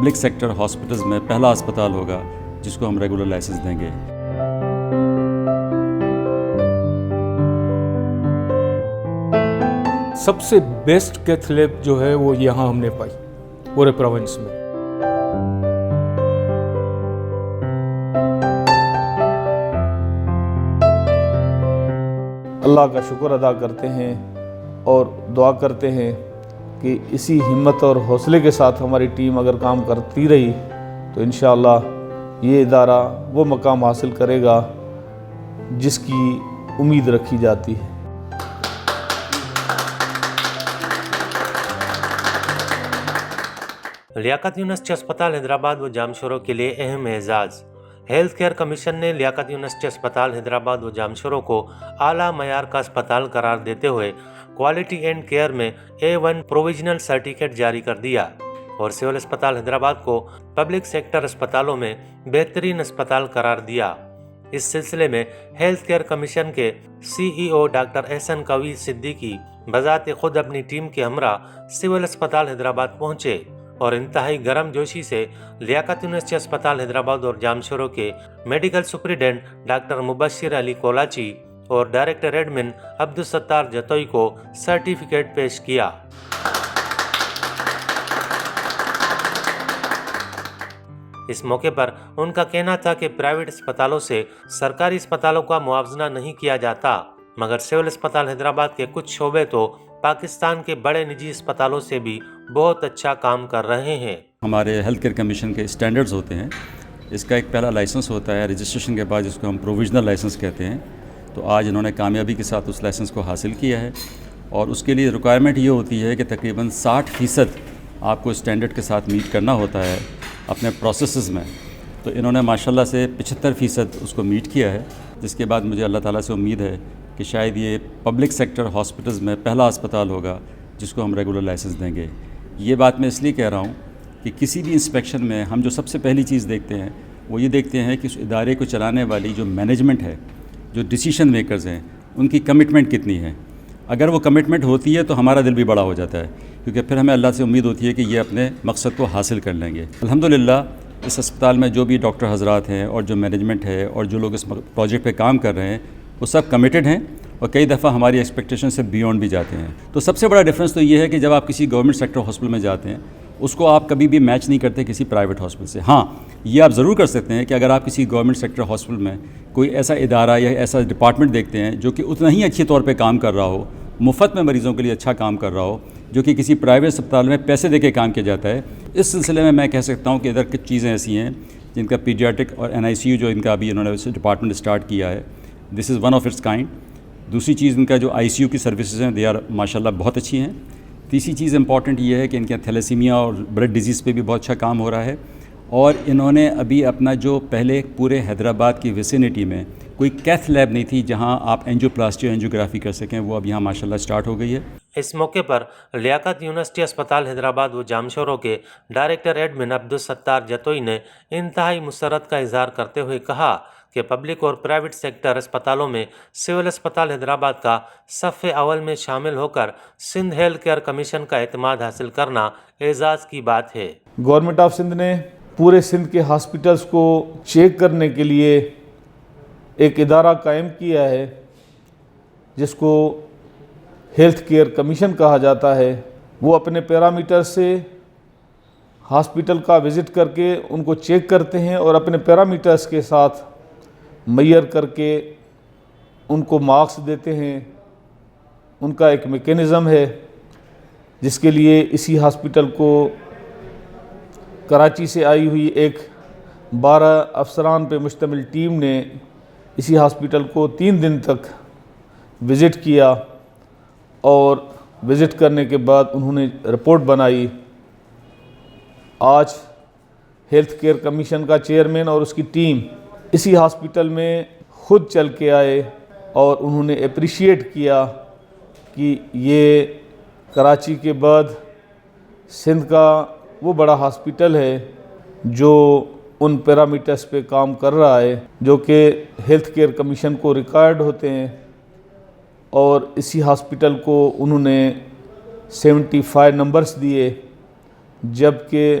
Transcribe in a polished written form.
Public sector hospitals میں پہلا اسپتال ہوگا جس کو ہم ریگولر لائسنس دیں گے۔ سب سے بیسٹ کیتھ لیب جو ہے وہ یہاں ہم نے پائی پورے پروونس میں۔ اللہ کا شکر ادا کرتے ہیں اور دعا کرتے ہیں کہ اسی ہمت اور حوصلے کے ساتھ ہماری ٹیم اگر کام کرتی رہی تو انشاءاللہ یہ ادارہ وہ مقام حاصل کرے گا جس کی امید رکھی جاتی ہے۔ لیاقت یونیورسٹی اسپتال حیدرآباد و جامشورو کے لیے اہم اعزاز۔ ہیلتھ کیئر کمیشن نے لیاقت یونیورسٹی اسپتال حیدرآباد و جامشورو کو اعلیٰ معیار کا اسپتال قرار دیتے ہوئے کوالٹی اینڈ کیئر میں A1 پروویژنل سرٹیفکیٹ جاری کر دیا اور سول اسپتال حیدرآباد کو پبلک سیکٹر اسپتالوں میں بہترین اسپتال قرار دیا۔ اس سلسلے میں ہیلتھ کیئر کمیشن کے CEO ڈاکٹر احسن قوی صدیقی بذات خود اپنی ٹیم کے ہمراہ سول اسپتال حیدرآباد پہنچے اور انتہائی گرم جوشی سے لیاقت یونیورسٹی اسپتال حیدرآباد اور جامشورو کے میڈیکل سپرنٹینڈنٹ ڈاکٹر مبشر علی کولاچی اور ڈائریکٹر ایڈمن عبدالستار جتوئی کو سرٹیفکیٹ پیش کیا۔ اس موقع پر ان کا کہنا تھا کہ پرائیویٹ اسپتالوں سے سرکاری اسپتالوں کا موازنہ نہیں کیا جاتا، مگر سول اسپتال حیدرآباد کے کچھ شعبے تو پاکستان کے بڑے نجی اسپتالوں سے بھی بہت اچھا کام کر رہے ہیں۔ ہمارے ہیلتھ کیئر کمیشن کے اسٹینڈرڈز ہوتے ہیں، اس کا ایک پہلا لائسنس ہوتا ہے رجسٹریشن کے بعد، جس کو ہم پروویژنل لائسنس کہتے ہیں۔ تو آج انہوں نے کامیابی کے ساتھ اس لائسنس کو حاصل کیا ہے اور اس کے لیے ریکوائرمنٹ یہ ہوتی ہے کہ تقریباً 60% آپ کو اسٹینڈرڈ کے ساتھ میٹ کرنا ہوتا ہے اپنے پروسیسز میں۔ تو انہوں نے ماشاءاللہ سے 75% اس کو میٹ کیا ہے، جس کے بعد مجھے اللہ تعالیٰ سے امید ہے کہ شاید یہ پبلک سیکٹر ہاسپٹلز میں پہلا اسپتال ہوگا جس کو ہم ریگولر لائسنس دیں گے۔ یہ بات میں اس لیے کہہ رہا ہوں کہ کسی بھی انسپیکشن میں ہم جو سب سے پہلی چیز دیکھتے ہیں وہ یہ دیکھتے ہیں کہ اس ادارے کو چلانے والی جو مینجمنٹ ہے، جو ڈیسیشن میکرز ہیں، ان کی کمٹمنٹ کتنی ہے۔ اگر وہ کمٹمنٹ ہوتی ہے تو ہمارا دل بھی بڑا ہو جاتا ہے، کیونکہ پھر ہمیں اللہ سے امید ہوتی ہے کہ یہ اپنے مقصد کو حاصل کر لیں گے۔ الحمدللہ اس اسپتال میں جو بھی ڈاکٹر حضرات ہیں اور جو مینجمنٹ ہے اور جو لوگ اس پروجیکٹ پہ کام کر رہے ہیں وہ سب کمیٹڈ ہیں اور کئی دفعہ ہماری ایکسپیکٹیشن سے بیونڈ بھی جاتے ہیں۔ تو سب سے بڑا ڈفرینس تو یہ ہے کہ جب آپ کسی گورنمنٹ سیکٹر ہاسپٹل میں جاتے ہیں اس کو آپ کبھی بھی میچ نہیں کرتے کسی پرائیویٹ ہاسپٹل سے۔ ہاں، یہ آپ ضرور کر سکتے ہیں کہ اگر آپ کسی گورنمنٹ سیکٹر ہاسپٹل میں کوئی ایسا ادارہ یا ایسا ڈپارٹمنٹ دیکھتے ہیں جو کہ اتنا ہی اچھے طور پہ کام کر رہا ہو، مفت میں مریضوں کے لیے اچھا کام کر رہا ہو، جو کہ کسی پرائیویٹ اسپتال میں پیسے دے کے کام کیا جاتا ہے، اس سلسلے میں کہہ سکتا ہوں کہ ادھر کچھ چیزیں ایسی ہیں جن کا پیڈیاٹرک اور NICU جو ان کا ابھی انہوں نے ڈپارٹمنٹ اسٹارٹ کیا ہے، this is one of its kind. دوسری چیز ان کا جو ICU کی سروسز ہیں دے آر ماشاءاللہ بہت اچھی ہیں۔ تیسری چیز امپورٹنٹ یہ ہے کہ ان کے تھیلیسیمیا اور بلڈ ڈیزیز پہ بھی بہت اچھا کام ہو رہا ہے، اور انہوں نے ابھی اپنا جو پہلے پورے حیدرآباد کی ویسینٹی میں کوئی کیتھ لیب نہیں تھی جہاں آپ اینجیوپلاسٹی اور اینجیوگرافی کر سکیں، وہ اب یہاں ماشاءاللہ اسٹارٹ ہو گئی ہے۔ اس موقع پر لیاقت یونیورسٹی اسپتال حیدرآباد و جامشورو کے ڈائریکٹر ایڈمن عبدالستار جتوئی نے انتہائی مسرت کا اظہار کرتے ہوئے کہا کہ پبلک اور پرائیویٹ سیکٹر اسپتالوں میں سول اسپتال حیدرآباد کا صف اول میں شامل ہو کر سندھ ہیلتھ کیئر کمیشن کا اعتماد حاصل کرنا اعزاز کی بات ہے۔ گورنمنٹ آف سندھ نے پورے سندھ کے ہاسپٹلز کو چیک کرنے کے لیے ایک ادارہ قائم کیا ہے جس کو ہیلتھ کیئر کمیشن کہا جاتا ہے۔ وہ اپنے پیرامیٹر سے ہاسپٹل کا وزٹ کر کے ان کو چیک کرتے ہیں اور اپنے پیرامیٹرز کے ساتھ میئر کر کے ان کو مارکس دیتے ہیں۔ ان کا ایک میکینزم ہے جس کے لیے اسی ہاسپٹل کو کراچی سے آئی ہوئی ایک 12 افسران پہ مشتمل ٹیم نے اسی ہاسپٹل کو 3 دن تک وزٹ کیا، اور وزٹ کرنے کے بعد انہوں نے رپورٹ بنائی۔ آج ہیلتھ کیئر کمیشن کا چیئرمین اور اس کی ٹیم اسی ہاسپٹل میں خود چل کے آئے اور انہوں نے اپریشیٹ کیا کہ یہ کراچی کے بعد سندھ کا وہ بڑا ہاسپٹل ہے جو ان پیرامیٹرز پہ کام کر رہا ہے جو کہ ہیلتھ کیئر کمیشن کو ریکائرڈ ہوتے ہیں، اور اسی ہاسپٹل کو انہوں نے 75 نمبرز دیے، جبکہ